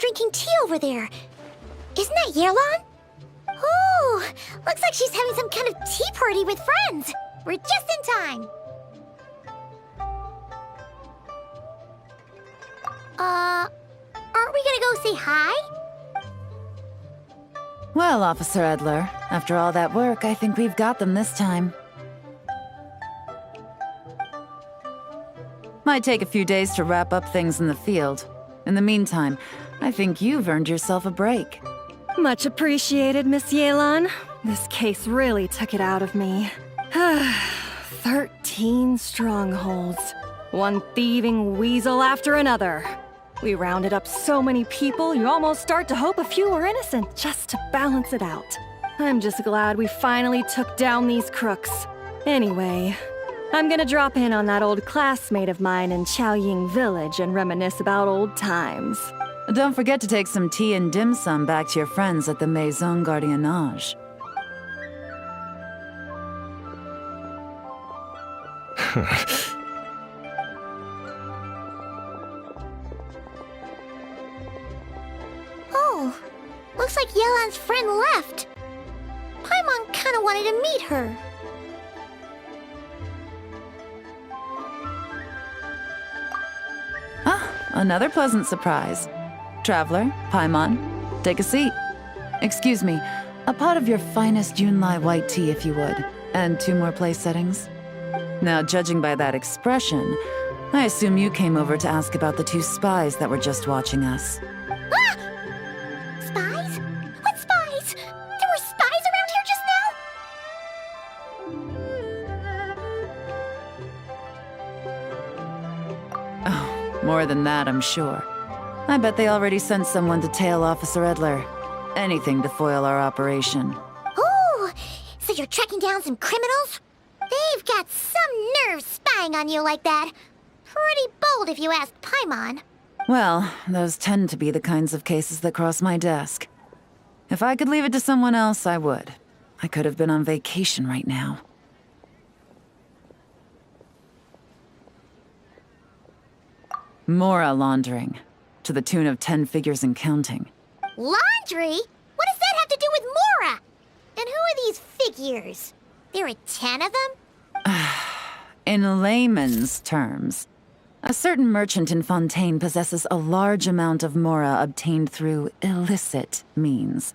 drinking tea over there. Isn't that Yelan? Oh, looks like she's having some kind of tea party with friends. We're just in time. Aren't we gonna go say hi? Well, Officer Edler, after all that work, I think we've got them this time. Might take a few days to wrap up things in the field. In the meantime, I think you've earned yourself a break. Much appreciated, Miss Yelan. This case really took it out of me. 13 strongholds. One thieving weasel after another. We rounded up so many people, you almost start to hope a few were innocent, just to balance it out. I'm just glad we finally took down these crooks. Anyway, I'm gonna drop in on that old classmate of mine in Chaoying Village and reminisce about old times. Don't forget to take some tea and dim sum back to your friends at the Maison Gardiennage. Oh, looks like Yelan's friend left. Paimon kinda wanted to meet her. Ah, another pleasant surprise. Traveler, Paimon, take a seat. Excuse me, a pot of your finest Yunlai white tea if you would, and 2 more place settings. Now, judging by that expression, I assume you came over to ask about the 2 spies that were just watching us. Ah! Spies? What spies? There were spies around here just now? Oh, more than that, I'm sure. I bet they already sent someone to tail Officer Edler. Anything to foil our operation. Oh, so you're tracking down some criminals? They've got some nerve spying on you like that. Pretty bold if you ask Paimon. Well, those tend to be the kinds of cases that cross my desk. If I could leave it to someone else, I would. I could have been on vacation right now. Mora laundering. To the tune of 10 figures and counting. Laundry? What does that have to do with Mora? And who are these figures? There are 10 of them? In layman's terms, a certain merchant in Fontaine possesses a large amount of Mora obtained through illicit means.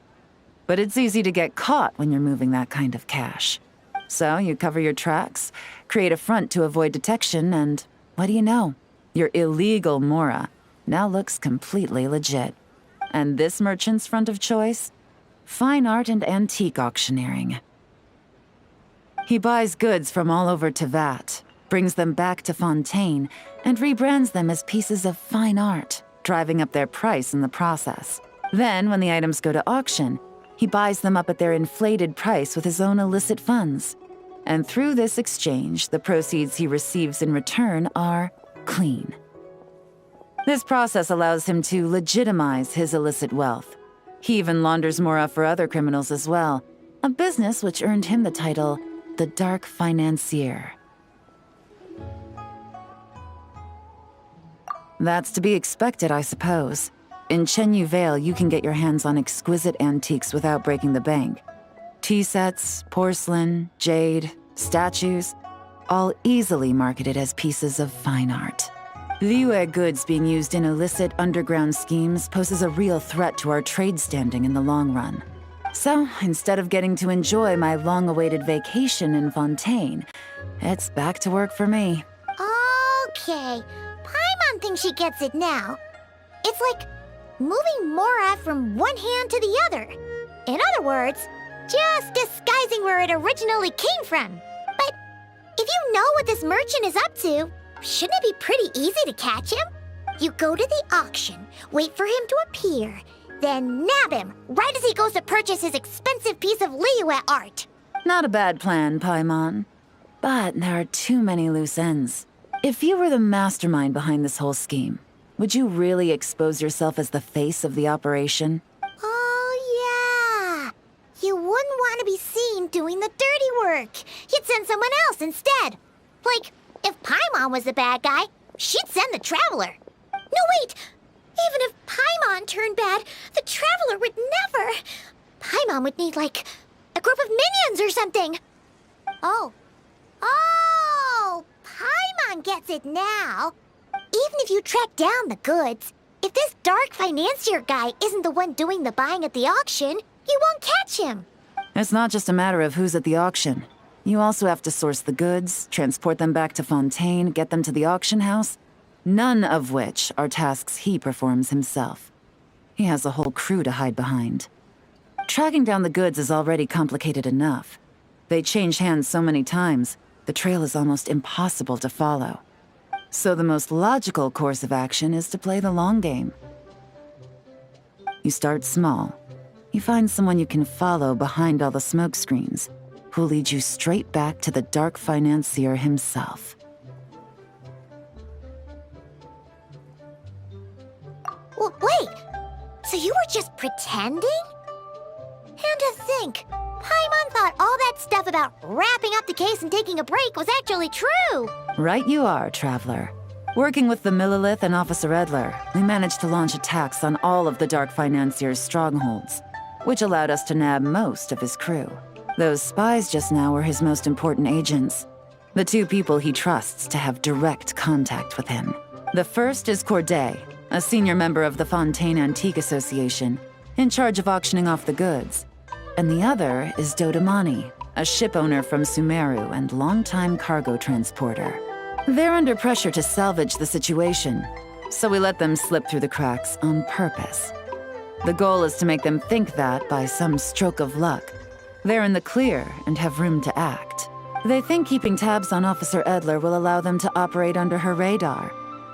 But it's easy to get caught when you're moving that kind of cash. So you cover your tracks, create a front to avoid detection, and what do you know? Your illegal Mora now looks completely legit. And this merchant's front of choice? Fine art and antique auctioneering. He buys goods from all over Tevat, brings them back to Fontaine, and rebrands them as pieces of fine art, driving up their price in the process. Then, when the items go to auction, he buys them up at their inflated price with his own illicit funds. And through this exchange, the proceeds he receives in return are clean. This process allows him to legitimize his illicit wealth. He even launders Mora for other criminals as well, a business which earned him the title the Dark Financier. That's to be expected, I suppose. In Chenyu Vale, you can get your hands on exquisite antiques without breaking the bank. Tea sets, porcelain, jade, statues, all easily marketed as pieces of fine art. Liyue goods being used in illicit underground schemes poses a real threat to our trade standing in the long run. So, instead of getting to enjoy my long-awaited vacation in Fontaine, it's back to work for me. Okay, Paimon thinks she gets it now. It's like moving Mora from one hand to the other. In other words, just disguising where it originally came from. But if you know what this merchant is up to, shouldn't it be pretty easy to catch him? You go to the auction, wait for him to appear, then nab him right as he goes to purchase his expensive piece of Liyue art. Not a bad plan, Paimon. But there are too many loose ends. If you were the mastermind behind this whole scheme, would you really expose yourself as the face of the operation? Oh, yeah. You wouldn't want to be seen doing the dirty work. You'd send someone else instead. Like, if Paimon was the bad guy, she'd send the Traveler. No, wait! Even if Paimon turned bad, the Traveler would never. Paimon would need, like, a group of minions or something. Oh. Oh! Paimon gets it now. Even if you track down the goods, if this dark financier guy isn't the one doing the buying at the auction, you won't catch him. It's not just a matter of who's at the auction. You also have to source the goods, transport them back to Fontaine, get them to the auction house. None of which are tasks he performs himself. He has a whole crew to hide behind. Tracking down the goods is already complicated enough. They change hands so many times, the trail is almost impossible to follow. So the most logical course of action is to play the long game. You start small. You find someone you can follow behind all the smoke screens, who'll lead you straight back to the dark financier himself. Wait, so you were just pretending? And to think, Paimon thought all that stuff about wrapping up the case and taking a break was actually true. Right you are, Traveler. Working with the Millilith and Officer Edler, we managed to launch attacks on all of the Dark Financier's strongholds, which allowed us to nab most of his crew. Those spies just now were his most important agents, the two people he trusts to have direct contact with him. The first is Corday, a senior member of the Fontaine Antique Association, in charge of auctioning off the goods. And the other is Dodamani, a ship owner from Sumeru and longtime cargo transporter. They're under pressure to salvage the situation, so we let them slip through the cracks on purpose. The goal is to make them think that, by some stroke of luck, they're in the clear and have room to act. They think keeping tabs on Officer Edler will allow them to operate under her radar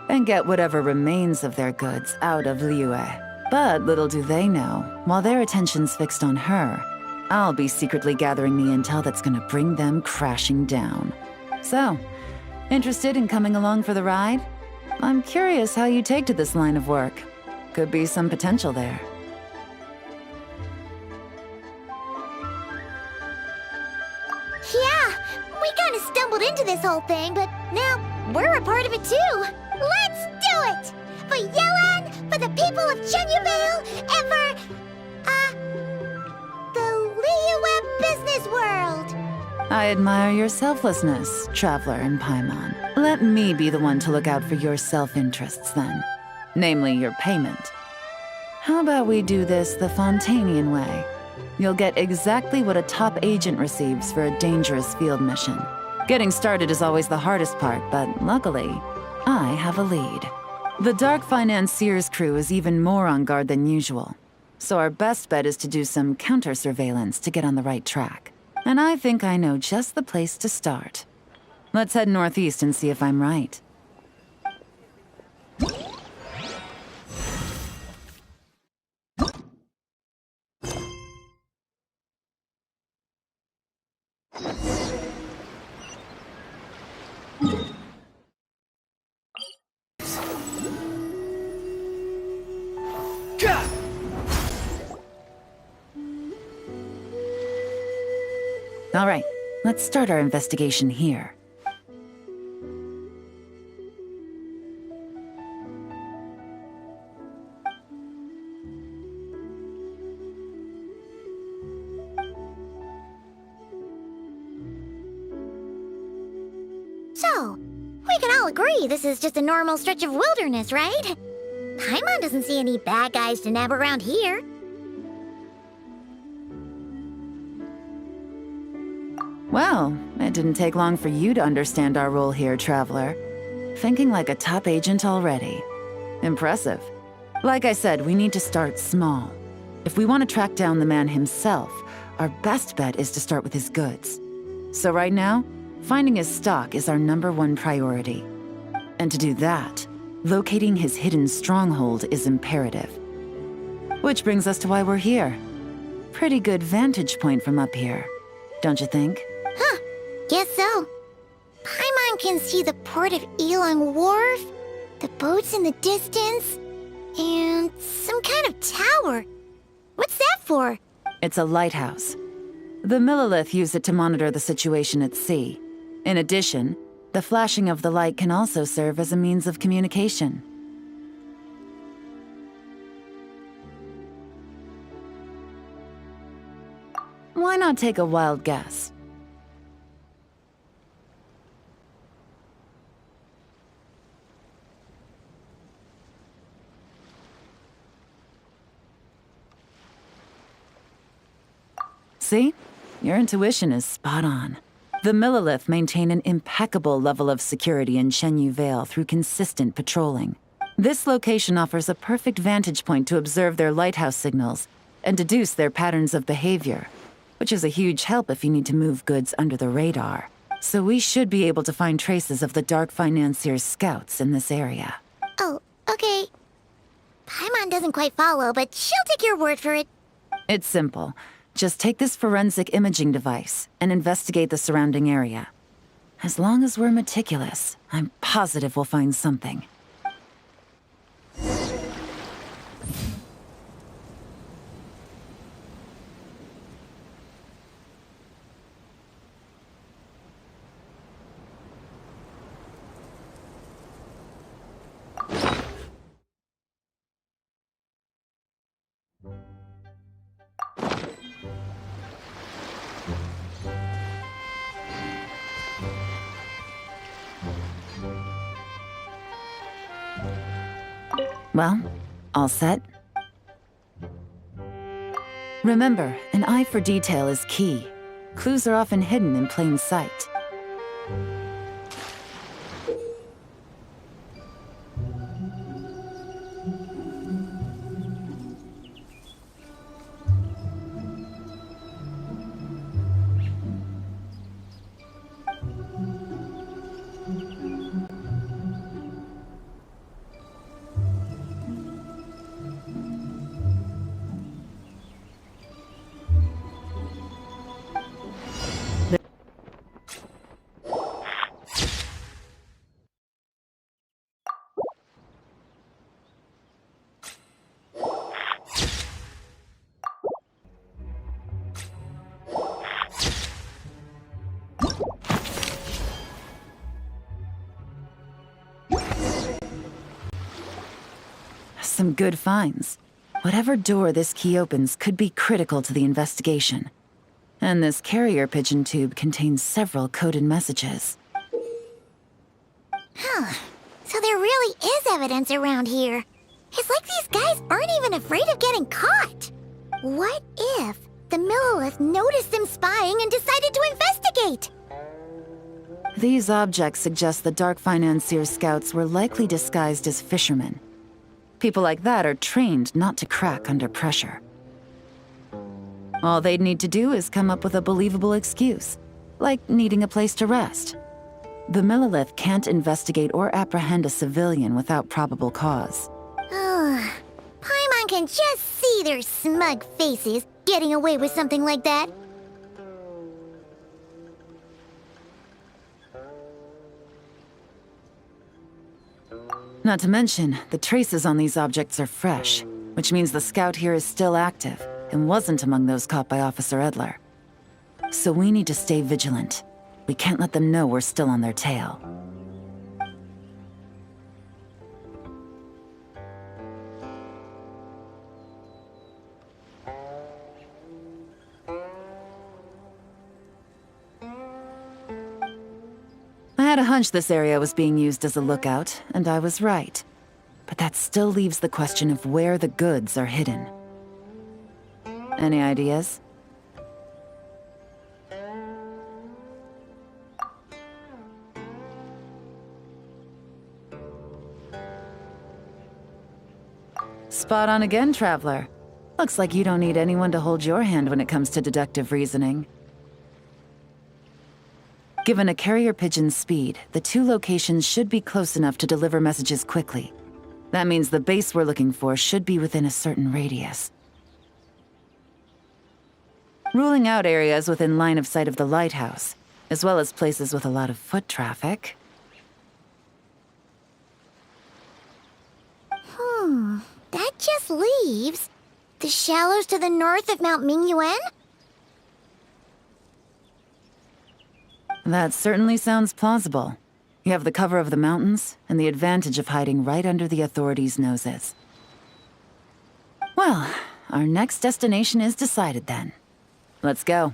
and get whatever remains of their goods out of Liyue. But little do they know, while their attention's fixed on her, I'll be secretly gathering the intel that's gonna bring them crashing down. So, interested in coming along for the ride? I'm curious how you take to this line of work. Could be some potential there. Yeah, we kind of stumbled into this whole thing, but now we're a part of it too. Let's do it! For Yelan, for the people of Chenyavale, and for, the Liyue business world. I admire your selflessness, Traveler and Paimon. Let me be the one to look out for your self-interests then. Namely, your payment. How about we do this the Fontainian way? You'll get exactly what a top agent receives for a dangerous field mission. Getting started is always the hardest part, but luckily, I have a lead. The Dark Financier's crew is even more on guard than usual, so our best bet is to do some counter-surveillance to get on the right track. And I think I know just the place to start. Let's head northeast and see if I'm right. All right, let's start our investigation here. So, we can all agree this is just a normal stretch of wilderness, right? Paimon doesn't see any bad guys to nab around here. Well, it didn't take long for you to understand our role here, Traveler. Thinking like a top agent already. Impressive. Like I said, we need to start small. If we want to track down the man himself, our best bet is to start with his goods. So right now, finding his stock is our #1 priority. And to do that, locating his hidden stronghold is imperative. Which brings us to why we're here. Pretty good vantage point from up here, don't you think? Huh, guess so. Paimon can see the port of Elang Wharf, the boats in the distance, and some kind of tower. What's that for? It's a lighthouse. The Millilith use it to monitor the situation at sea. In addition, the flashing of the light can also serve as a means of communication. Why not take a wild guess? See? Your intuition is spot on. The Millilith maintain an impeccable level of security in Shenyu Vale through consistent patrolling. This location offers a perfect vantage point to observe their lighthouse signals and deduce their patterns of behavior, which is a huge help if you need to move goods under the radar. So we should be able to find traces of the Dark Financier's scouts in this area. Oh, okay. Paimon doesn't quite follow, but she'll take your word for it. It's simple. Just take this forensic imaging device and investigate the surrounding area. As long as we're meticulous, I'm positive we'll find something. Well, all set? Remember, an eye for detail is key. Clues are often hidden in plain sight. Some good finds. Whatever door this key opens could be critical to the investigation. And this carrier pigeon tube contains several coded messages. So there really is evidence around here. It's like these guys aren't even afraid of getting caught. What if the Millilith noticed them spying and decided to investigate? These objects suggest the Dark Financier scouts were likely disguised as fishermen. People like that are trained not to crack under pressure. All they'd need to do is come up with a believable excuse, like needing a place to rest. The Millilith can't investigate or apprehend a civilian without probable cause. Paimon can just see their smug faces getting away with something like that. Not to mention, the traces on these objects are fresh, which means the scout here is still active and wasn't among those caught by Officer Edler. So we need to stay vigilant. We can't let them know we're still on their tail. I had a hunch this area was being used as a lookout, and I was right. But that still leaves the question of where the goods are hidden. Any ideas? Spot on again, Traveler. Looks like you don't need anyone to hold your hand when it comes to deductive reasoning. Given a carrier pigeon's speed, the two locations should be close enough to deliver messages quickly. That means the base we're looking for should be within a certain radius. Ruling out areas within line of sight of the lighthouse, as well as places with a lot of foot traffic. That just leaves the shallows to the north of Mount Mingyuan? That certainly sounds plausible. You have the cover of the mountains, and the advantage of hiding right under the authorities' noses. Well, our next destination is decided then. Let's go.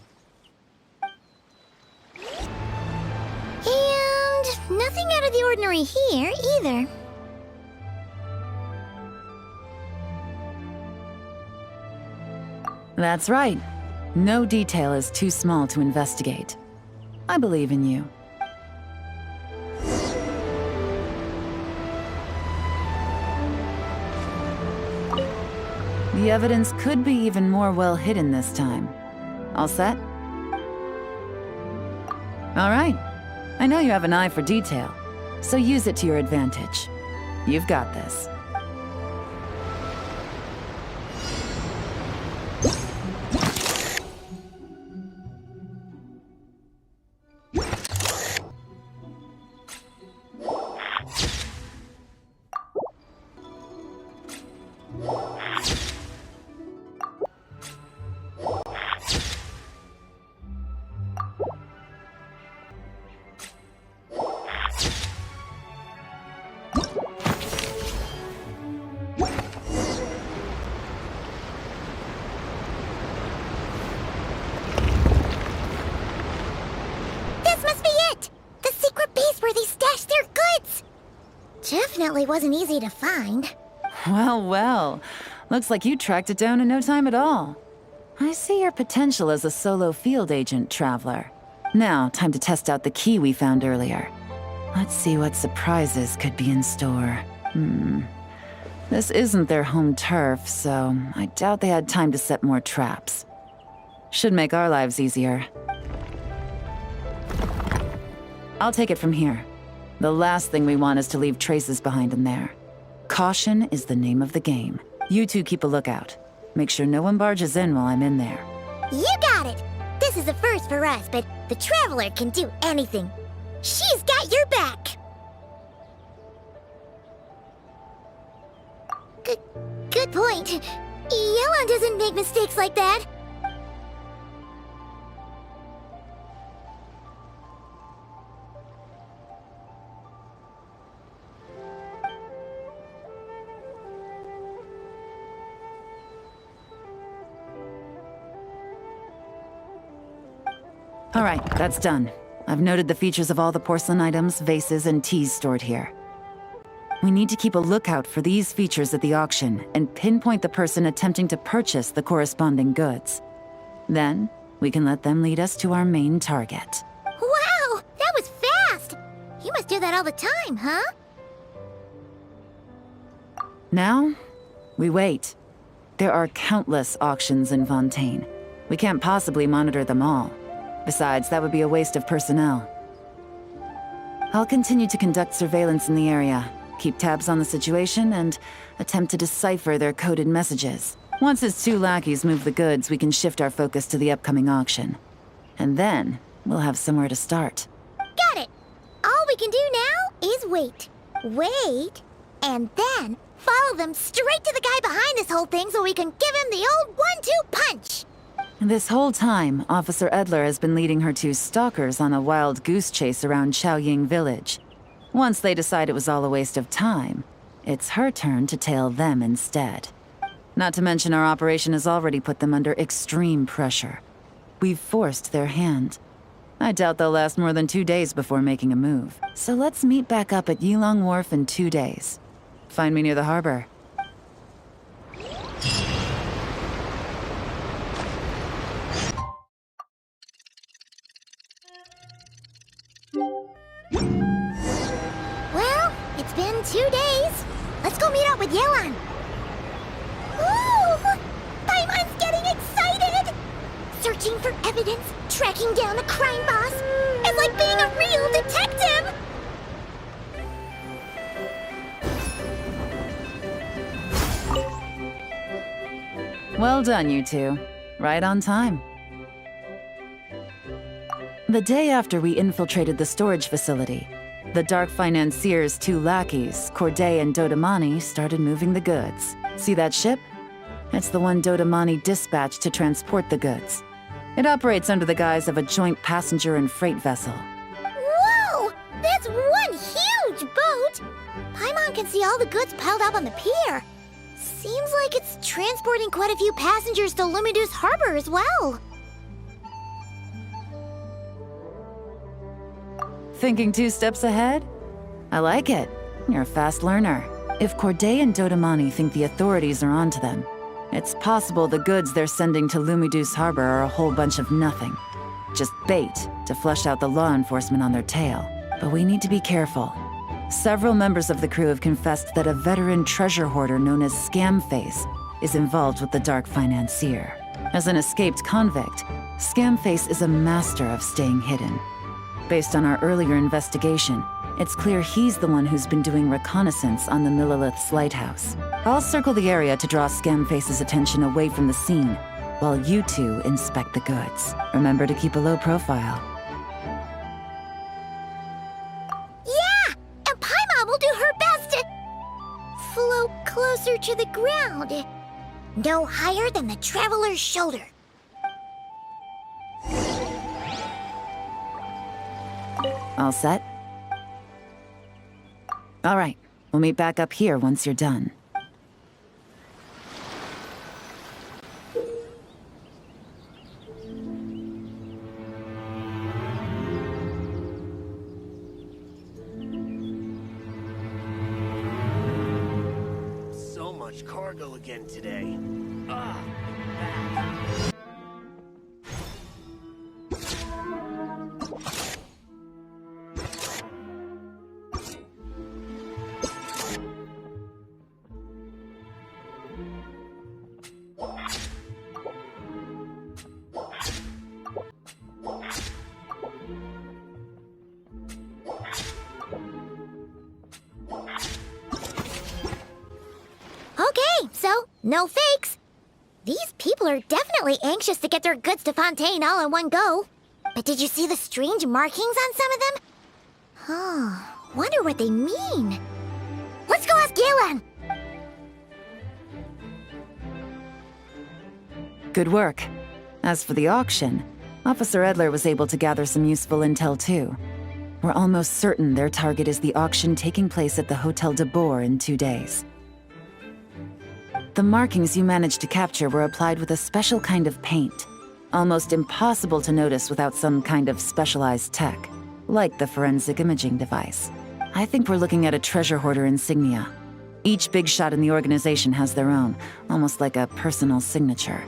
And nothing out of the ordinary here, either. That's right. No detail is too small to investigate. I believe in you. The evidence could be even more well hidden this time. All set? All right. I know you have an eye for detail, so use it to your advantage. You've got this. Definitely wasn't easy to find. Well, well. Looks like you tracked it down in no time at all. I see your potential as a solo field agent, Traveler. Now, time to test out the key we found earlier. Let's see what surprises could be in store. This isn't their home turf, so I doubt they had time to set more traps. Should make our lives easier. I'll take it from here. The last thing we want is to leave traces behind in there. Caution is the name of the game. You two keep a lookout. Make sure no one barges in while I'm in there. You got it! This is a first for us, but the Traveler can do anything. She's got your back! Good point. Yelan doesn't make mistakes like that. All right, that's done. I've noted the features of all the porcelain items, vases, and teas stored here. We need to keep a lookout for these features at the auction and pinpoint the person attempting to purchase the corresponding goods. Then, we can let them lead us to our main target. Wow, that was fast! You must do that all the time, huh? Now, we wait. There are countless auctions in Fontaine. We can't possibly monitor them all. Besides, that would be a waste of personnel. I'll continue to conduct surveillance in the area, keep tabs on the situation, and attempt to decipher their coded messages. Once his two lackeys move the goods, we can shift our focus to the upcoming auction. And then, we'll have somewhere to start. Got it! All we can do now is wait. Wait, and then follow them straight to the guy behind this whole thing so we can give him the old 1-2 punch! This whole time, Officer Edler has been leading her two stalkers on a wild goose chase around Chaoying Village. Once they decide it was all a waste of time, it's her turn to tail them instead. Not to mention our operation has already put them under extreme pressure. We've forced their hand. I doubt they'll last more than 2 days before making a move. So let's meet back up at Yilong Wharf in 2 days. Find me near the harbor. Well, it's been 2 days. Let's go meet up with Yelan. Ooh! Paimon's getting excited! Searching for evidence, tracking down the crime boss. It's like being a real detective! Well done, you two. Right on time. The day after we infiltrated the storage facility, the Dark Financier's two lackeys, Corday and Dodamani, started moving the goods. See that ship? It's the one Dodamani dispatched to transport the goods. It operates under the guise of a joint passenger and freight vessel. Whoa! That's one huge boat! Paimon can see all the goods piled up on the pier. Seems like it's transporting quite a few passengers to Lumidu's harbor as well. Thinking 2 steps ahead? I like it. You're a fast learner. If Corday and Dodamani think the authorities are onto them, it's possible the goods they're sending to Lumiduce Harbor are a whole bunch of nothing. Just bait to flush out the law enforcement on their tail. But we need to be careful. Several members of the crew have confessed that a veteran treasure hoarder known as Scamface is involved with the dark financier. As an escaped convict, Scamface is a master of staying hidden. Based on our earlier investigation, it's clear he's the one who's been doing reconnaissance on the Millilith's lighthouse. I'll circle the area to draw Scamface's attention away from the scene, while you two inspect the goods. Remember to keep a low profile. Yeah! And Paimon will do her best to float closer to the ground. No higher than the traveler's shoulder. All set? All right, we'll meet back up here once you're done. So much cargo again today. Ah, Okay, so no fakes. These people are definitely anxious to get their goods to Fontaine all in one go. But did you see the strange markings on some of them? Oh, wonder what they mean. Let's go ask Galen! Good work. As for the auction, Officer Edler was able to gather some useful intel too. We're almost certain their target is the auction taking place at the Hotel de Boer in 2 days. The markings you managed to capture were applied with a special kind of paint. Almost impossible to notice without some kind of specialized tech, like the forensic imaging device. I think we're looking at a treasure hoarder insignia. Each big shot in the organization has their own, almost like a personal signature.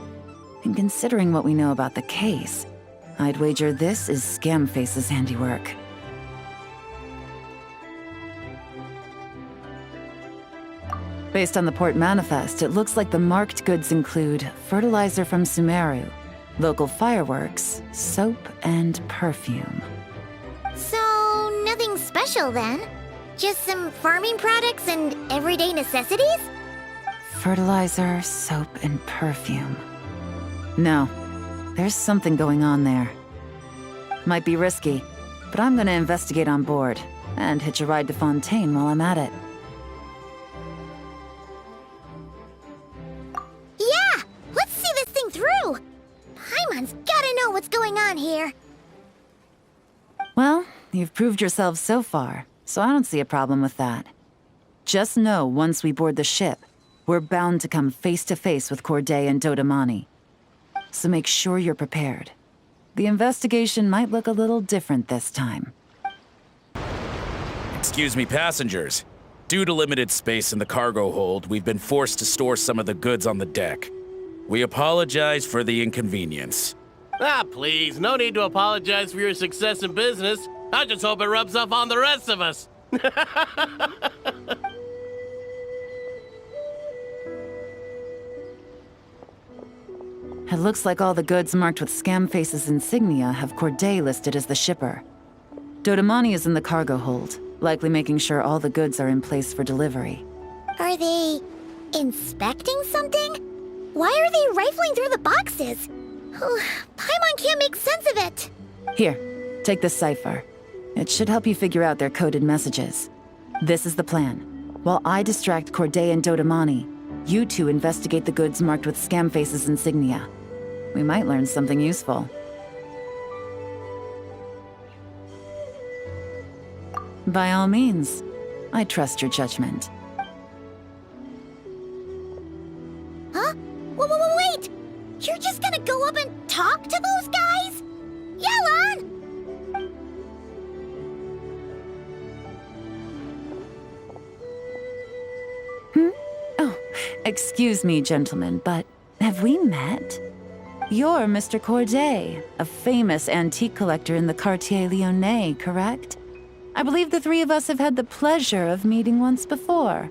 And considering what we know about the case, I'd wager this is Scamface's handiwork. Based on the port manifest, it looks like the marked goods include fertilizer from Sumeru, local fireworks, soap, and perfume. So, nothing special then? Just some farming products and everyday necessities? Fertilizer, soap, and perfume. No, there's something going on there. Might be risky, but I'm gonna investigate on board, and hitch a ride to Fontaine while I'm at it. Yeah! Let's see this thing through! Paimon's gotta know what's going on here. Well, you've proved yourselves so far, so I don't see a problem with that. Just know once we board the ship, we're bound to come face to face with Corday and Dodamani. So make sure you're prepared. The investigation might look a little different this time. Excuse me, passengers. Due to limited space in the cargo hold, we've been forced to store some of the goods on the deck. We apologize for the inconvenience. Ah, please, no need to apologize for your success in business. I just hope it rubs off on the rest of us. It looks like all the goods marked with Scamface's insignia have Corday listed as the shipper. Dodamani is in the cargo hold, likely making sure all the goods are in place for delivery. Are they inspecting something? Why are they rifling through the boxes? Paimon can't make sense of it. Here, take this cipher. It should help you figure out their coded messages. This is the plan. While I distract Corday and Dodamani, you two investigate the goods marked with Scamface's insignia. We might learn something useful. By all means, I trust your judgment. Huh? Wait! You're just gonna go up and talk to those guys? Yelan! Excuse me, gentlemen, but have we met? You're Mr. Corday, a famous antique collector in the Quartier Lyonnais, correct? I believe the three of us have had the pleasure of meeting once before,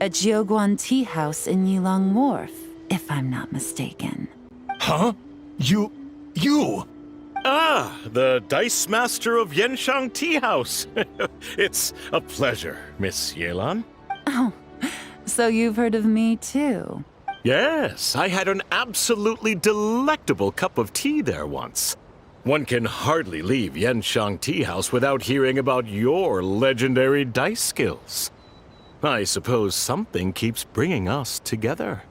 at Jiuguan Tea House in Yilong Wharf, if I'm not mistaken. Huh? You... Ah, the Dice Master of Yenshang Tea House. It's a pleasure, Miss Yelan. Oh, so you've heard of me too? Yes, I had an absolutely delectable cup of tea there once. One can hardly leave Yenshang Tea House without hearing about your legendary dice skills. I suppose something keeps bringing us together.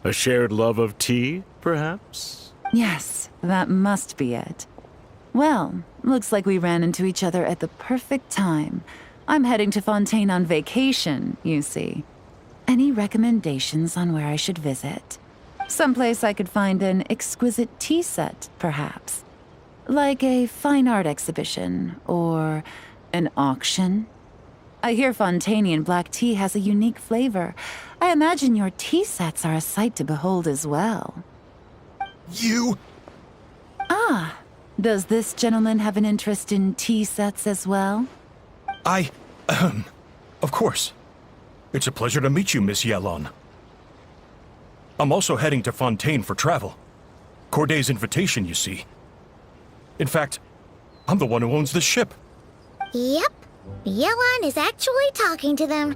A shared love of tea, perhaps? Yes, that must be it. Well, looks like we ran into each other at the perfect time. I'm heading to Fontaine on vacation, you see. Any recommendations on where I should visit? Someplace I could find an exquisite tea set, perhaps. Like a fine art exhibition, or an auction. I hear Fontainian black tea has a unique flavor. I imagine your tea sets are a sight to behold as well. You... Ah, does this gentleman have an interest in tea sets as well? Of course. It's a pleasure to meet you, Miss Yelan. I'm also heading to Fontaine for travel. Corday's invitation, you see. In fact, I'm the one who owns the ship. Yep. Yelan is actually talking to them.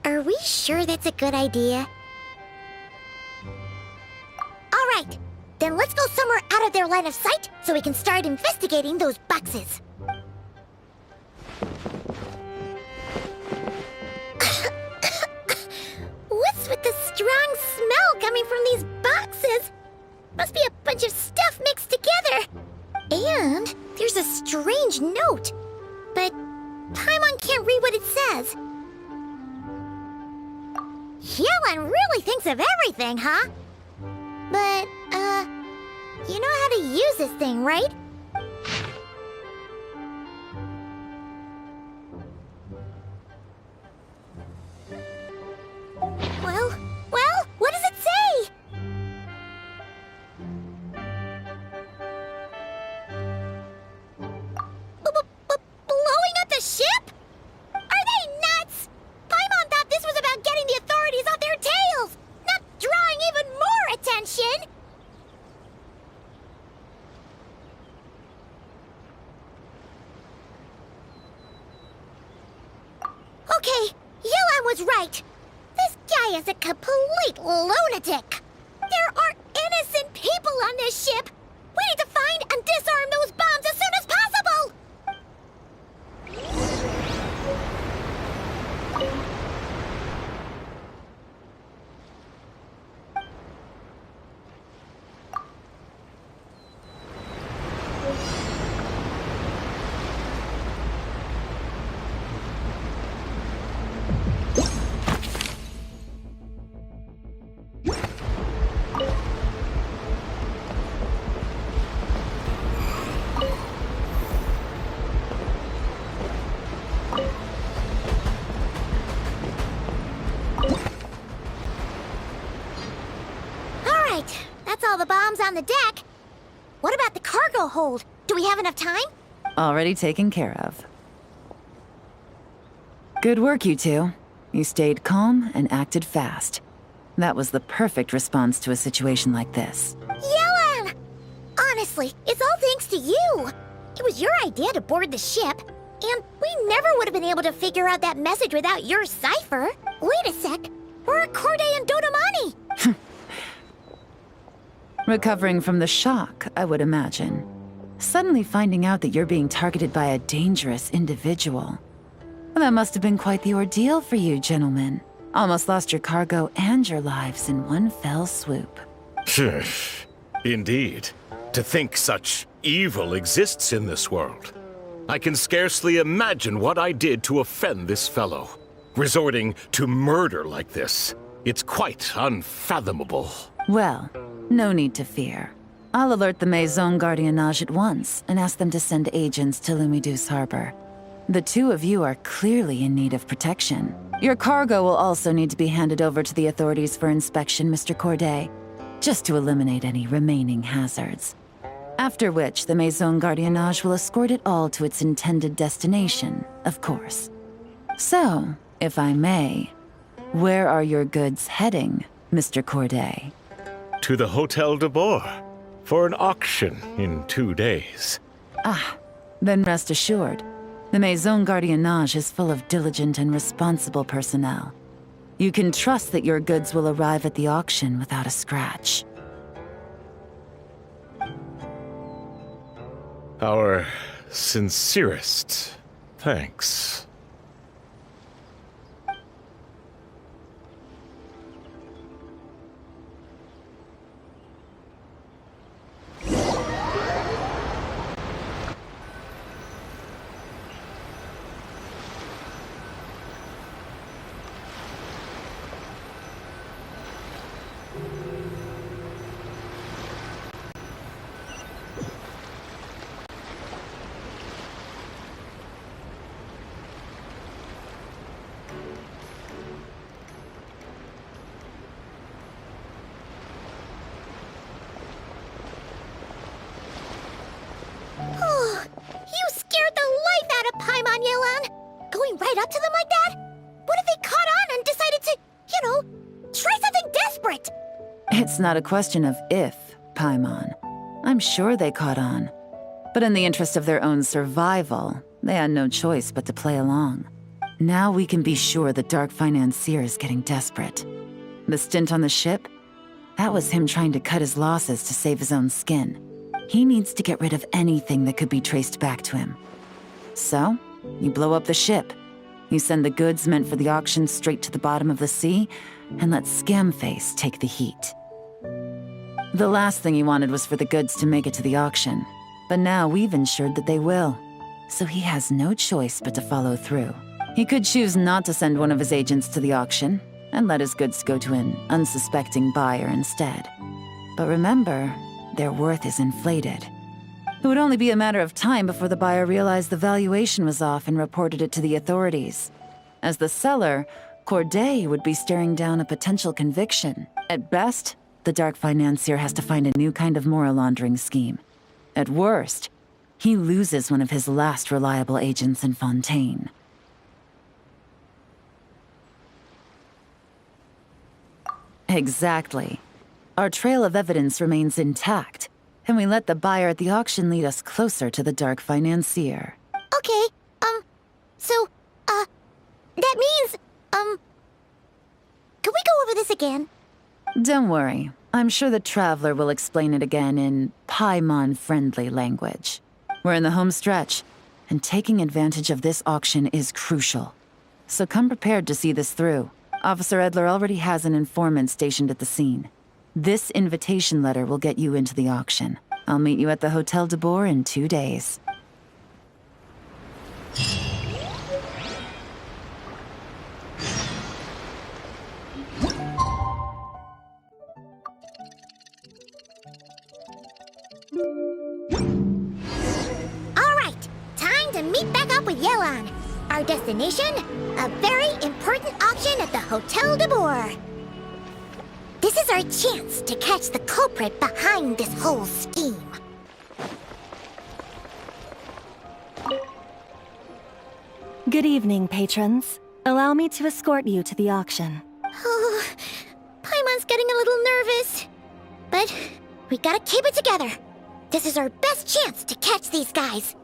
Are we sure that's a good idea? All right. Then let's go somewhere out of their line of sight so we can start investigating those boxes. What's with the strong smell coming from these boxes? Must be a bunch of stuff mixed together. And there's a strange note. But Paimon can't read what it says. Yelan really thinks of everything, huh? But, you know how to use this thing, right? Well, what does it say? Blowing up the ship? Are they nuts? Paimon thought this was about getting the authorities off their tails, not drawing even more attention. Okay, Yelan was right. This guy is a complete lunatic. There are innocent people on this ship. We need to find and disarm those bombs as soon as possible. That's all the bombs on the deck. What about the cargo hold? Do we have enough time? Already taken care of. Good work, you two. You stayed calm and acted fast. That was the perfect response to a situation like this. Yelan! Honestly, it's all thanks to you. It was your idea to board the ship, and we never would have been able to figure out that message without your cipher. Wait a sec. Where are Corday and Dodomani? Recovering from the shock, I would imagine. Suddenly finding out that you're being targeted by a dangerous individual. That must have been quite the ordeal for you, gentlemen. Almost lost your cargo and your lives in one fell swoop. Indeed. To think such evil exists in this world. I can scarcely imagine what I did to offend this fellow. Resorting to murder like this. It's quite unfathomable. Well, no need to fear. I'll alert the Maison Gardiennage at once and ask them to send agents to Lumiduce Harbor. The two of you are clearly in need of protection. Your cargo will also need to be handed over to the authorities for inspection, Mr. Corday, just to eliminate any remaining hazards. After which, the Maison Gardiennage will escort it all to its intended destination, of course. So, if I may, where are your goods heading, Mr. Corday? To the Hotel de Boer for an auction in 2 days. Then rest assured, the Maison Gardiennage is full of diligent and responsible personnel. You can trust that your goods will arrive at the auction without a scratch. Our sincerest thanks. You scared the life out of Paimon, Yelan! Going right up to them like that? What if they caught on and decided to, try something desperate? It's not a question of if, Paimon. I'm sure they caught on. But in the interest of their own survival, they had no choice but to play along. Now we can be sure the Dark Financier is getting desperate. The stint on the ship? That was him trying to cut his losses to save his own skin. He needs to get rid of anything that could be traced back to him. So, you blow up the ship. You send the goods meant for the auction straight to the bottom of the sea, and let Scamface take the heat. The last thing he wanted was for the goods to make it to the auction, but now we've ensured that they will. So he has no choice but to follow through. He could choose not to send one of his agents to the auction, and let his goods go to an unsuspecting buyer instead. But remember, their worth is inflated. It would only be a matter of time before the buyer realized the valuation was off and reported it to the authorities. As the seller, Corday would be staring down a potential conviction. At best, the Dark Financier has to find a new kind of moral laundering scheme. At worst, he loses one of his last reliable agents in Fontaine. Exactly. Our trail of evidence remains intact, and we let the buyer at the auction lead us closer to the Dark Financier. Okay, that means, can we go over this again? Don't worry. I'm sure the Traveler will explain it again in Paimon-friendly language. We're in the home stretch, and taking advantage of this auction is crucial. So come prepared to see this through. Officer Edler already has an informant stationed at the scene. This invitation letter will get you into the auction. I'll meet you at the Hotel de Boer in 2 days. All right, time to meet back up with Yelan. Our destination? A very important auction at the Hotel de Boer. This is our chance to catch the culprit behind this whole scheme. Good evening, patrons. Allow me to escort you to the auction. Oh, Paimon's getting a little nervous. But we gotta keep it together. This is our best chance to catch these guys.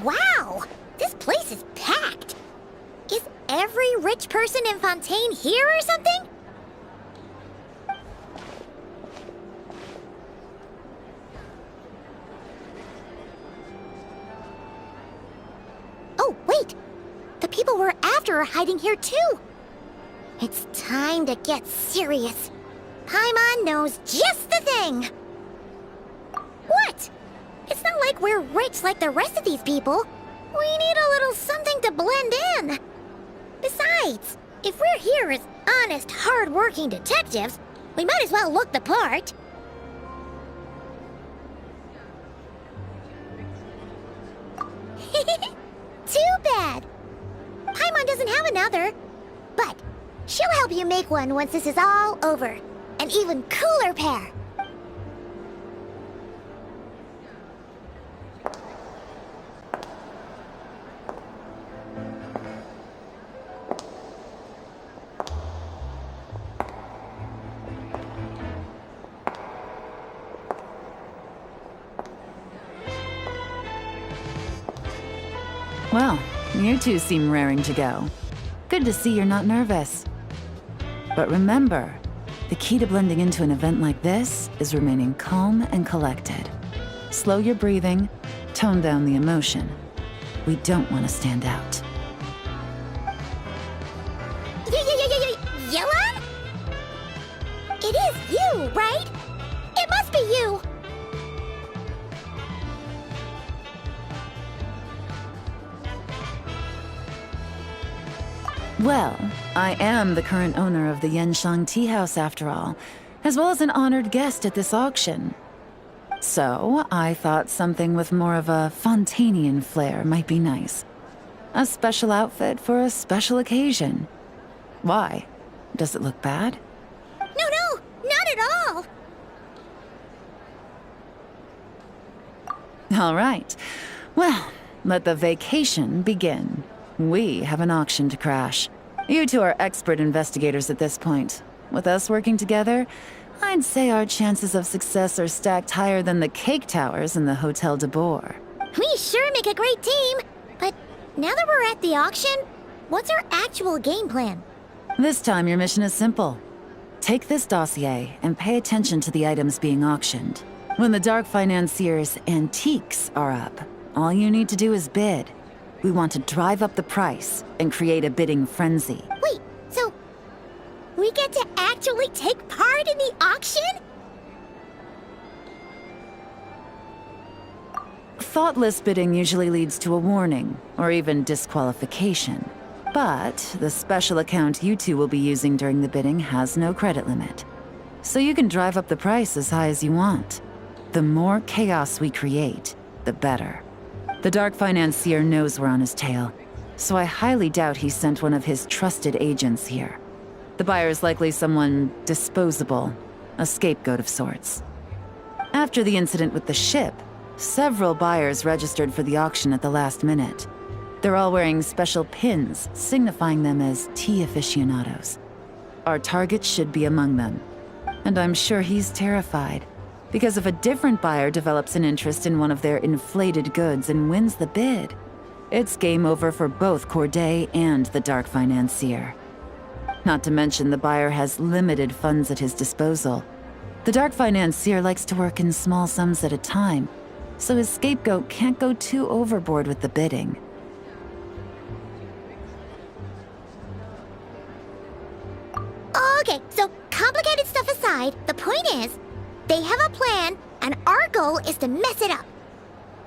Wow! This place is packed! Is every rich person in Fontaine here or something? Oh, wait! The people we're after are hiding here too! It's time to get serious. Paimon knows just the thing! What? It's not like we're rich like the rest of these people. We need a little something to blend in. Besides, if we're here as honest, hard-working detectives, we might as well look the part. can have another. But she'll help you make one once this is all over. An even cooler pair. Well, you two seem raring to go. Good to see you're not nervous. But remember, the key to blending into an event like this is remaining calm and collected. Slow your breathing, tone down the emotion. We don't want to stand out. Yella? It is you, right? It must be you. Well, I am the current owner of the Genshin Tea House after all, as well as an honored guest at this auction. So, I thought something with more of a Fontanian flair might be nice. A special outfit for a special occasion. Why? Does it look bad? No, not at all. All right. Well, let the vacation begin. We have an auction to crash. You two are expert investigators at this point. With us working together, I'd say our chances of success are stacked higher than the cake towers in the Hotel de Boer. We sure make a great team. But now that we're at the auction, what's our actual game plan? This time your mission is simple. Take this dossier and pay attention to the items being auctioned. When the Dark Financier's antiques are up, all you need to do is bid. We want to drive up the price and create a bidding frenzy. Wait, so we get to actually take part in the auction? Thoughtless bidding usually leads to a warning, or even disqualification. But the special account you two will be using during the bidding has no credit limit. So you can drive up the price as high as you want. The more chaos we create, the better. The Dark Financier knows we're on his tail, so I highly doubt he sent one of his trusted agents here. The buyer is likely someone disposable, a scapegoat of sorts. After the incident with the ship, several buyers registered for the auction at the last minute. They're all wearing special pins, signifying them as tea aficionados. Our target should be among them. And I'm sure he's terrified, because if a different buyer develops an interest in one of their inflated goods and wins the bid, it's game over for both Corday and the Dark Financier. Not to mention the buyer has limited funds at his disposal. The Dark Financier likes to work in small sums at a time, so his scapegoat can't go too overboard with the bidding. Okay, so complicated stuff aside, the point is, they have a plan, and our goal is to mess it up.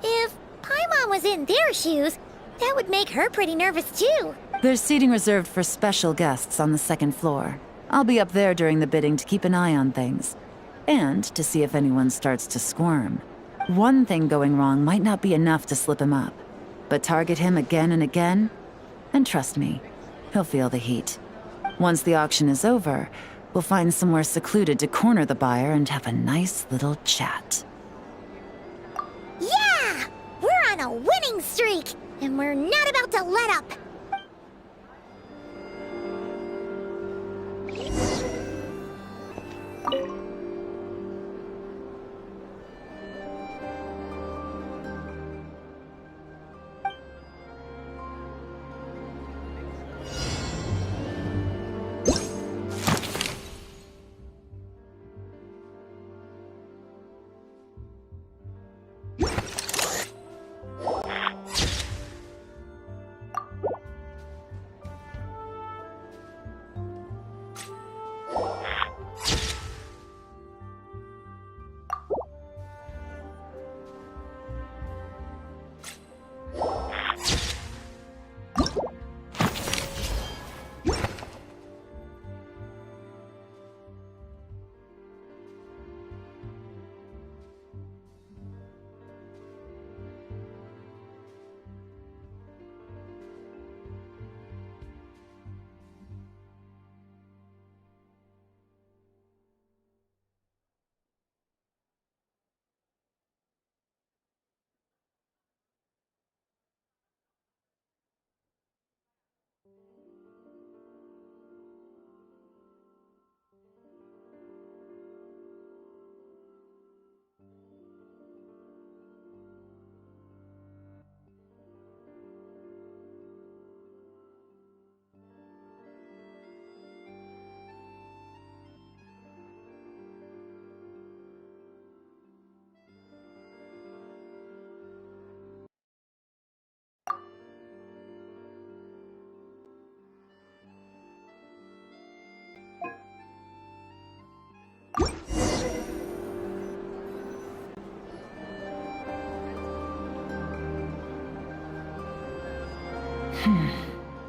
If Paimon was in their shoes, that would make her pretty nervous too. There's seating reserved for special guests on the second floor. I'll be up there during the bidding to keep an eye on things. And to see if anyone starts to squirm. One thing going wrong might not be enough to slip him up. But target him again and again, and trust me, he'll feel the heat. Once the auction is over, we'll find somewhere secluded to corner the buyer and have a nice little chat. Yeah! We're on a winning streak, and we're not about to let up.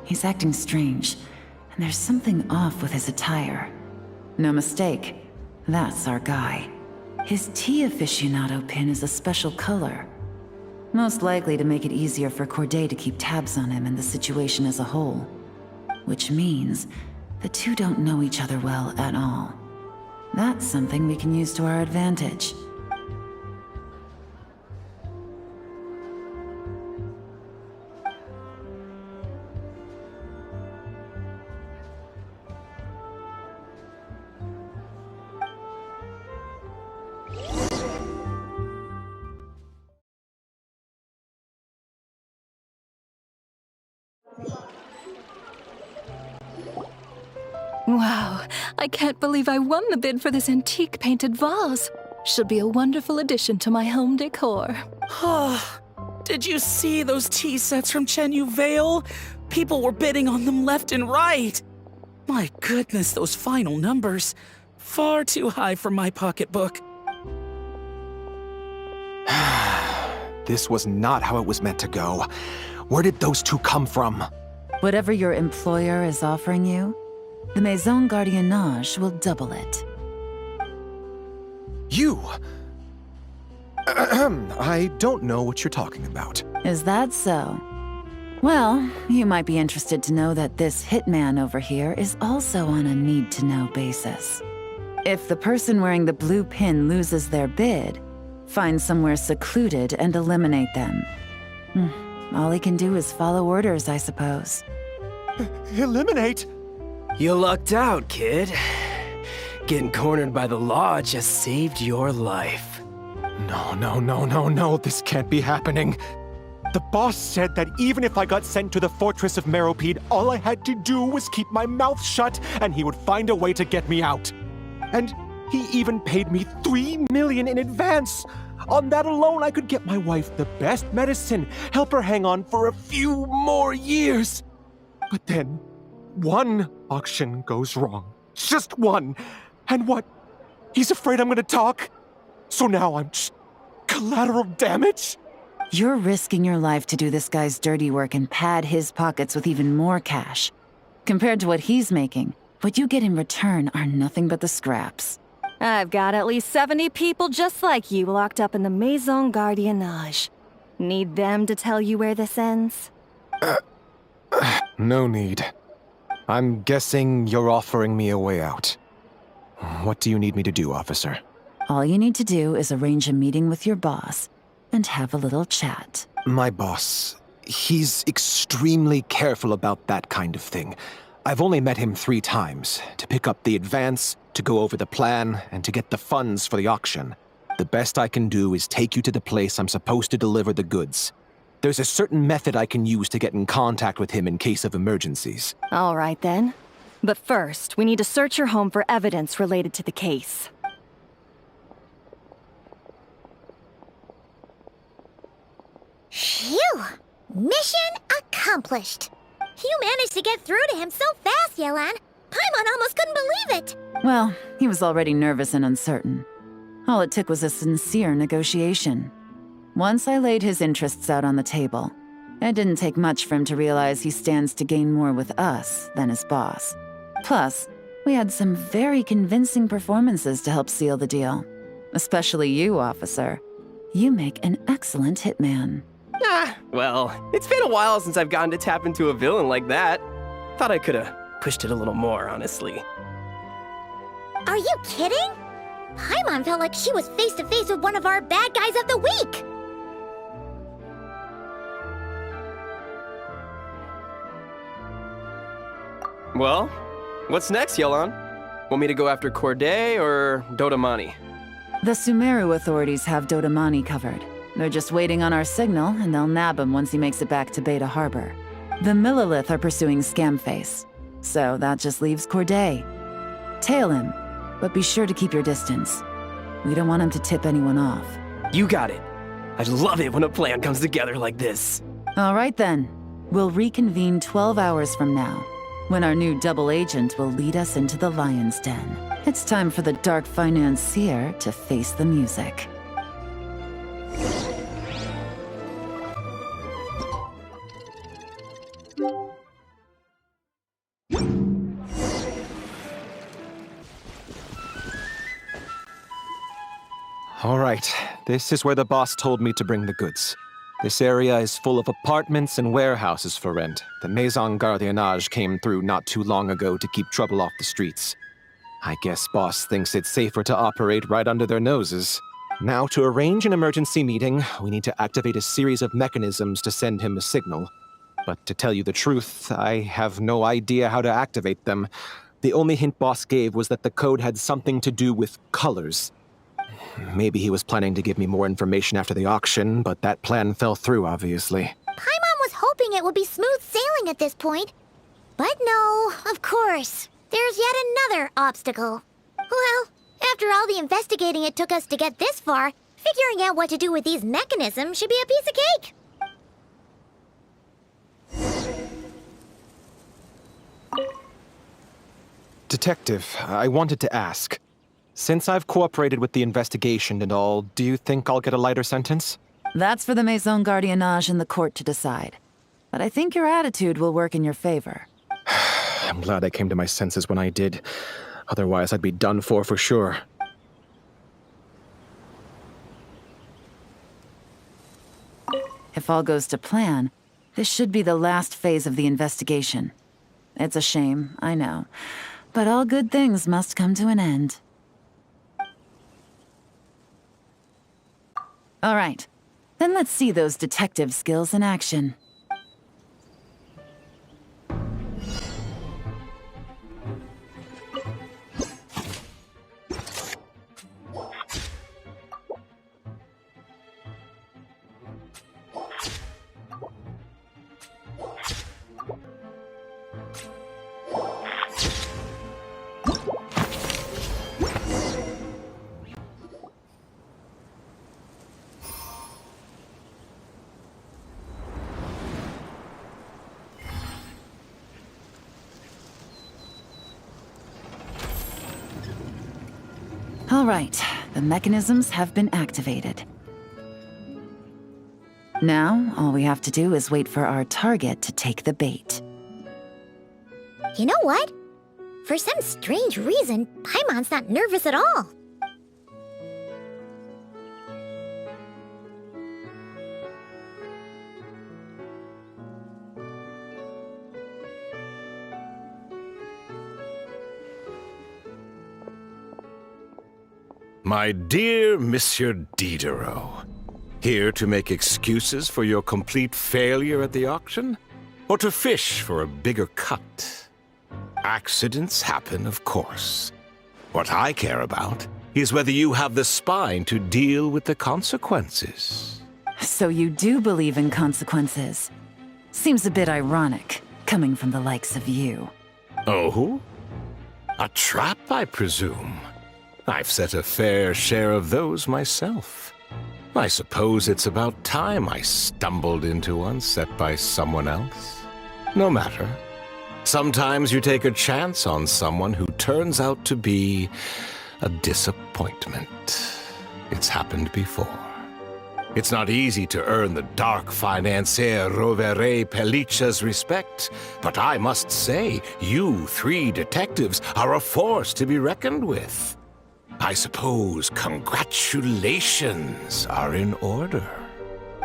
He's acting strange, and there's something off with his attire. No mistake, that's our guy. His tea aficionado pin is a special color. Most likely to make it easier for Corday to keep tabs on him and the situation as a whole. Which means the two don't know each other well at all. That's something we can use to our advantage. Wow, I can't believe I won the bid for this antique painted vase. Should be a wonderful addition to my home decor. Did you see those tea sets from Chenyu Vale? People were bidding on them left and right. My goodness, those final numbers. Far too high for my pocketbook. This was not how it was meant to go. Where did those two come from? Whatever your employer is offering you, the Maison Gardiennage will double it. You? I don't know what you're talking about. Is that so? Well, you might be interested to know that this hitman over here is also on a need-to-know basis. If the person wearing the blue pin loses their bid, find somewhere secluded and eliminate them. All he can do is follow orders, I suppose. Eliminate? You lucked out, kid. Getting cornered by the law just saved your life. No, this can't be happening. The boss said that even if I got sent to the Fortress of Meropide, all I had to do was keep my mouth shut and he would find a way to get me out. And he even paid me $3 million in advance. On that alone, I could get my wife the best medicine, help her hang on for a few more years. But then, one auction goes wrong. Just one. And what? He's afraid I'm gonna talk? So now I'm just collateral damage? You're risking your life to do this guy's dirty work and pad his pockets with even more cash. Compared to what he's making, what you get in return are nothing but the scraps. I've got at least 70 people just like you locked up in the Maison Gardiennage. Need them to tell you where this ends? No need. I'm guessing you're offering me a way out. What do you need me to do, officer? All you need to do is arrange a meeting with your boss and have a little chat. My boss, he's extremely careful about that kind of thing. I've only met him 3 times, to pick up the advance, to go over the plan, and to get the funds for the auction. The best I can do is take you to the place I'm supposed to deliver the goods. There's a certain method I can use to get in contact with him in case of emergencies. All right then. But first, we need to search your home for evidence related to the case. Phew! Mission accomplished. You managed to get through to him so fast, Yelan. Paimon almost couldn't believe it. Well, he was already nervous and uncertain. All it took was a sincere negotiation. Once I laid his interests out on the table, it didn't take much for him to realize he stands to gain more with us than his boss. Plus, we had some very convincing performances to help seal the deal. Especially you, officer. You make an excellent hitman. Well, it's been a while since I've gotten to tap into a villain like that. Thought I could've pushed it a little more, honestly. Are you kidding? Paimon felt like she was face to face with one of our bad guys of the week. Well, what's next, Yelan? Want me to go after Corday or Dodamani? The Sumeru authorities have Dodamani covered. They're just waiting on our signal, and they'll nab him once he makes it back to Beta Harbor. The Millilith are pursuing Scamface, so that just leaves Corday. Tail him, but be sure to keep your distance. We don't want him to tip anyone off. You got it. I love it when a plan comes together like this. All right then. We'll reconvene 12 hours from now, when our new double agent will lead us into the Lion's Den. It's time for the Dark Financier to face the music. All right, this is where the boss told me to bring the goods. This area is full of apartments and warehouses for rent. The Maison Gardiennage came through not too long ago to keep trouble off the streets. I guess boss thinks it's safer to operate right under their noses. Now, to arrange an emergency meeting, we need to activate a series of mechanisms to send him a signal. But to tell you the truth, I have no idea how to activate them. The only hint boss gave was that the code had something to do with colors. Maybe he was planning to give me more information after the auction, but that plan fell through, obviously. Paimon was hoping it would be smooth sailing at this point. But no, of course. There's yet another obstacle. Well, after all the investigating it took us to get this far, figuring out what to do with these mechanisms should be a piece of cake. Detective, I wanted to ask. Since I've cooperated with the investigation and all, do you think I'll get a lighter sentence? That's for the Maison Gardiennage and the court to decide. But I think your attitude will work in your favor. I'm glad I came to my senses when I did. Otherwise, I'd be done for sure. If all goes to plan, this should be the last phase of the investigation. It's a shame, I know. But all good things must come to an end. All right, then let's see those detective skills in action. All right, the mechanisms have been activated. Now, all we have to do is wait for our target to take the bait. You know what? For some strange reason, Paimon's not nervous at all. My dear Monsieur Diderot, here to make excuses for your complete failure at the auction? Or to fish for a bigger cut? Accidents happen, of course. What I care about is whether you have the spine to deal with the consequences. So you do believe in consequences. Seems a bit ironic, coming from the likes of you. Oh? A trap, I presume? I've set a fair share of those myself. I suppose it's about time I stumbled into one set by someone else. No matter. Sometimes you take a chance on someone who turns out to be a disappointment. It's happened before. It's not easy to earn the dark financier Rovere Pelliccia's respect, but I must say, you three detectives are a force to be reckoned with. I suppose congratulations are in order.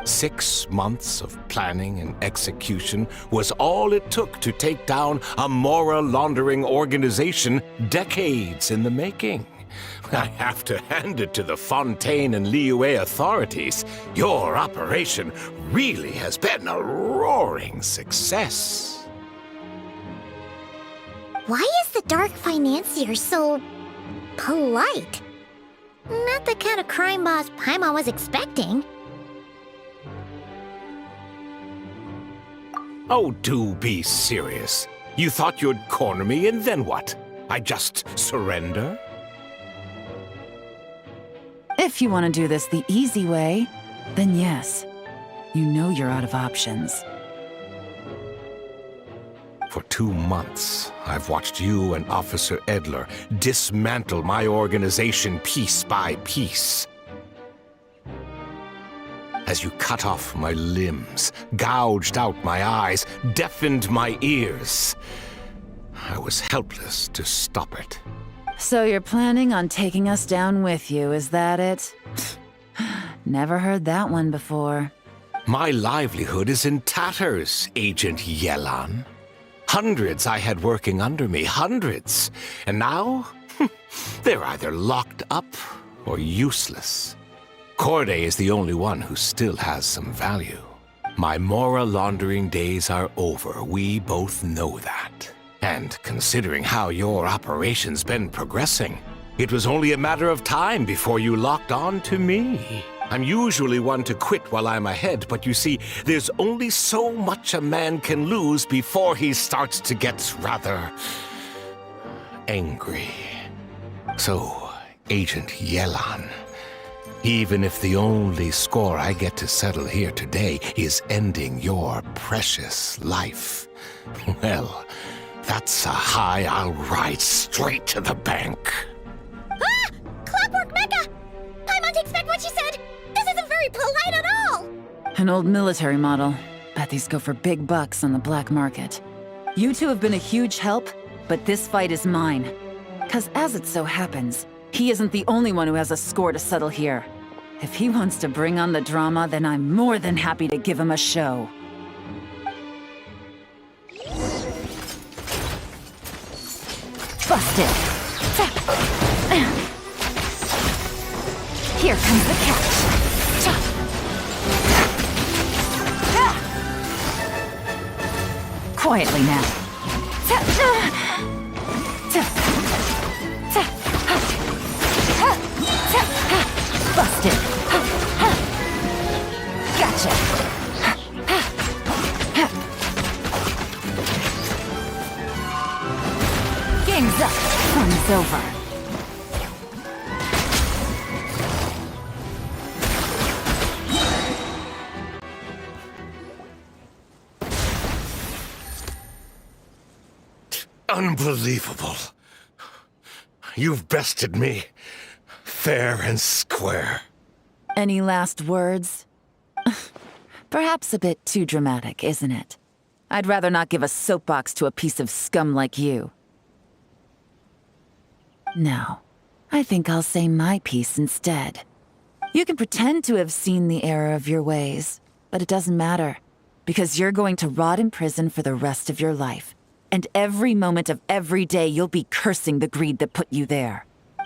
6 months of planning and execution was all it took to take down a Mora laundering organization decades in the making. I have to hand it to the Fontaine and Liyue authorities. Your operation really has been a roaring success. Why is the Dark Financier so polite? Not the kind of crime boss Paimon was expecting. Oh, do be serious. You thought you'd corner me, and then what? I just surrender? If you want to do this the easy way, then yes. You know you're out of options. For 2 months, I've watched you and Officer Edler dismantle my organization piece by piece. As you cut off my limbs, gouged out my eyes, deafened my ears, I was helpless to stop it. So you're planning on taking us down with you, is that it? Never heard that one before. My livelihood is in tatters, Agent Yelan. Hundreds I had working under me, hundreds. And now, they're either locked up or useless. Corday is the only one who still has some value. My Mora laundering days are over, we both know that. And considering how your operation's been progressing, it was only a matter of time before you locked on to me. I'm usually one to quit while I'm ahead, but you see, there's only so much a man can lose before he starts to get rather angry. So, Agent Yelan, even if the only score I get to settle here today is ending your precious life, well, that's a high I'll ride straight to the bank. Ah! Clockwork Mecha! Paimon takes back what she said! This isn't very polite at all! An old military model. Bet these go for big bucks on the black market. You two have been a huge help, but this fight is mine. 'Cause as it so happens, he isn't the only one who has a score to settle here. If he wants to bring on the drama, then I'm more than happy to give him a show. Busted! Here comes the catch! Quietly now. Busted! Gotcha! Game's up. Fun's over. Unbelievable. You've bested me. Fair and square. Any last words? Perhaps a bit too dramatic, isn't it? I'd rather not give a soapbox to a piece of scum like you. No, I think I'll say my piece instead. You can pretend to have seen the error of your ways, but it doesn't matter, because you're going to rot in prison for the rest of your life. And every moment of every day you'll be cursing the greed that put you there.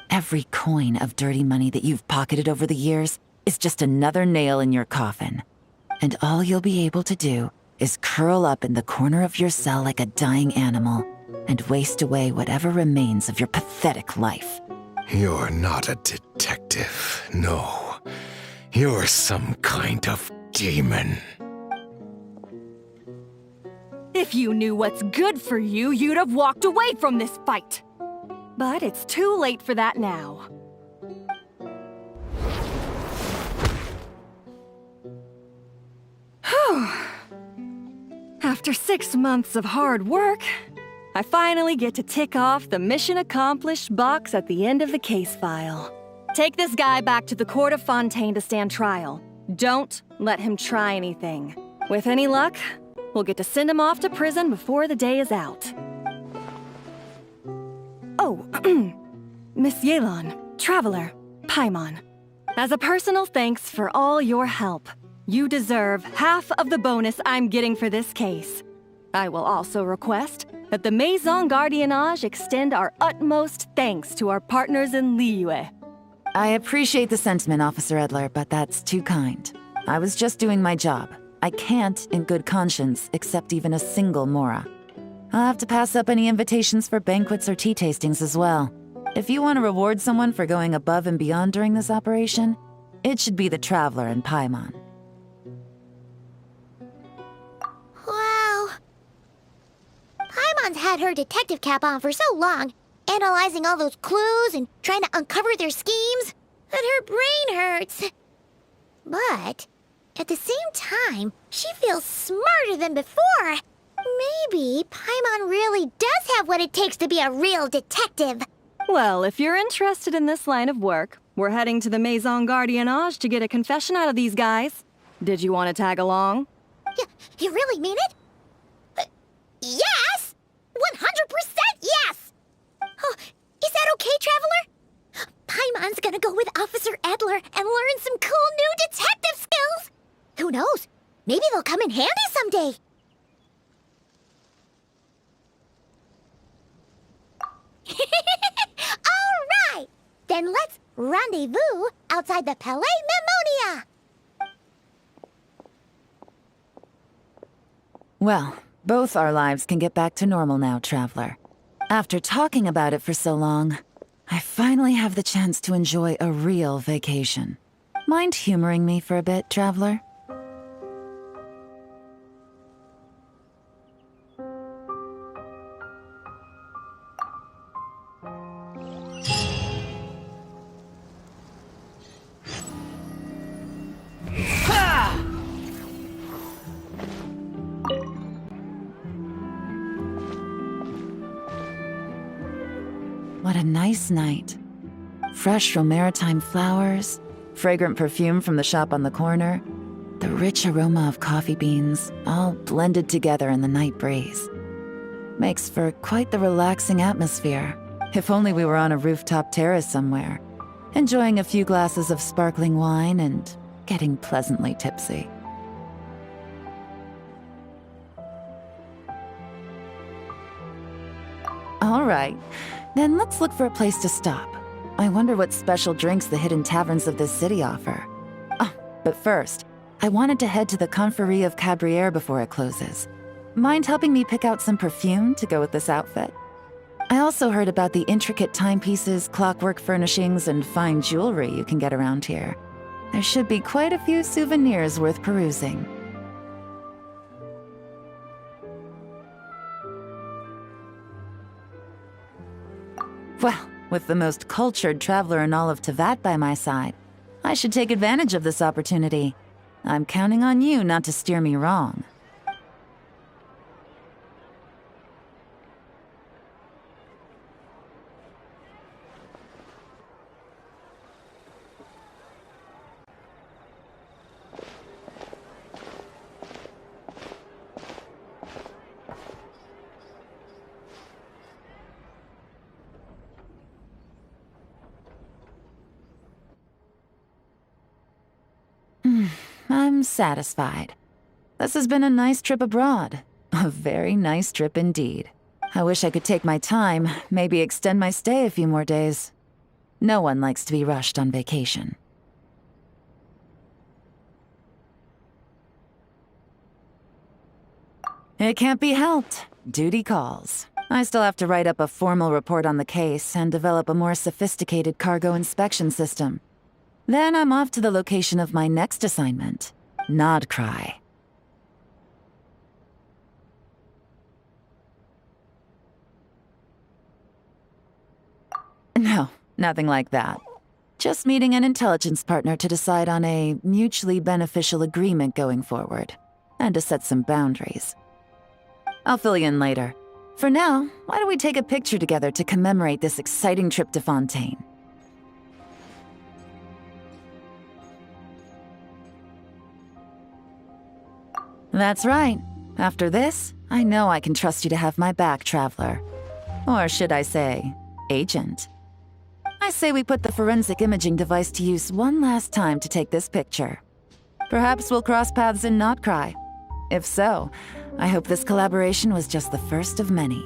Every coin of dirty money that you've pocketed over the years is just another nail in your coffin. And all you'll be able to do is curl up in the corner of your cell like a dying animal and waste away whatever remains of your pathetic life. You're not a detective, no. You're some kind of demon. If you knew what's good for you, you'd have walked away from this fight. But it's too late for that now. Whew. After 6 months of hard work, I finally get to tick off the mission accomplished box at the end of the case file. Take this guy back to the court of Fontaine to stand trial. Don't let him try anything. With any luck, we'll get to send him off to prison before the day is out. Oh, Miss Yelan, Traveler, Paimon. As a personal thanks for all your help, you deserve half of the bonus I'm getting for this case. I will also request that the Maison Gardiennage extend our utmost thanks to our partners in Liyue. I appreciate the sentiment, Officer Edler, but that's too kind. I was just doing my job. I can't, in good conscience, accept even a single Mora. I'll have to pass up any invitations for banquets or tea tastings as well. If you want to reward someone for going above and beyond during this operation, it should be the Traveler and Paimon. Wow. Paimon's had her detective cap on for so long, analyzing all those clues and trying to uncover their schemes, that her brain hurts. But at the same time, she feels smarter than before. Maybe Paimon really does have what it takes to be a real detective. Well, if you're interested in this line of work, we're heading to the Maison Gardiennage to get a confession out of these guys. Did you want to tag along? You really mean it? Yes! 100% yes! Oh, is that that okay, Traveler? Paimon's gonna go with Officer Adler and learn some cool new detective skills! Who knows? Maybe they'll come in handy someday! Alright! Then let's rendezvous outside the Palais Mnemonia! Well, both our lives can get back to normal now, Traveler. After talking about it for so long, I finally have the chance to enjoy a real vacation. Mind humoring me for a bit, Traveler? What a nice night. Fresh from maritime flowers, fragrant perfume from the shop on the corner, the rich aroma of coffee beans, all blended together in the night breeze. Makes for quite the relaxing atmosphere. If only we were on a rooftop terrace somewhere, enjoying a few glasses of sparkling wine and getting pleasantly tipsy. All right. Then let's look for a place to stop. I wonder what special drinks the hidden taverns of this city offer. Oh, but first, I wanted to head to the Confrérie of Cabrières before it closes. Mind helping me pick out some perfume to go with this outfit? I also heard about the intricate timepieces, clockwork furnishings, and fine jewelry you can get around here. There should be quite a few souvenirs worth perusing. Well, with the most cultured traveler in all of Tevat by my side, I should take advantage of this opportunity. I'm counting on you not to steer me wrong. I'm satisfied. This has been a nice trip abroad. A very nice trip indeed. I wish I could take my time, maybe extend my stay a few more days. No one likes to be rushed on vacation. It can't be helped. Duty calls. I still have to write up a formal report on the case and develop a more sophisticated cargo inspection system. Then I'm off to the location of my next assignment, Nodcry. No, nothing like that. Just meeting an intelligence partner to decide on a mutually beneficial agreement going forward, and to set some boundaries. I'll fill you in later. For now, why don't we take a picture together to commemorate this exciting trip to Fontaine? That's right. After this, I know I can trust you to have my back, Traveler. Or should I say, Agent. I say we put the forensic imaging device to use one last time to take this picture. Perhaps we'll cross paths in Nodcry. If so, I hope this collaboration was just the first of many.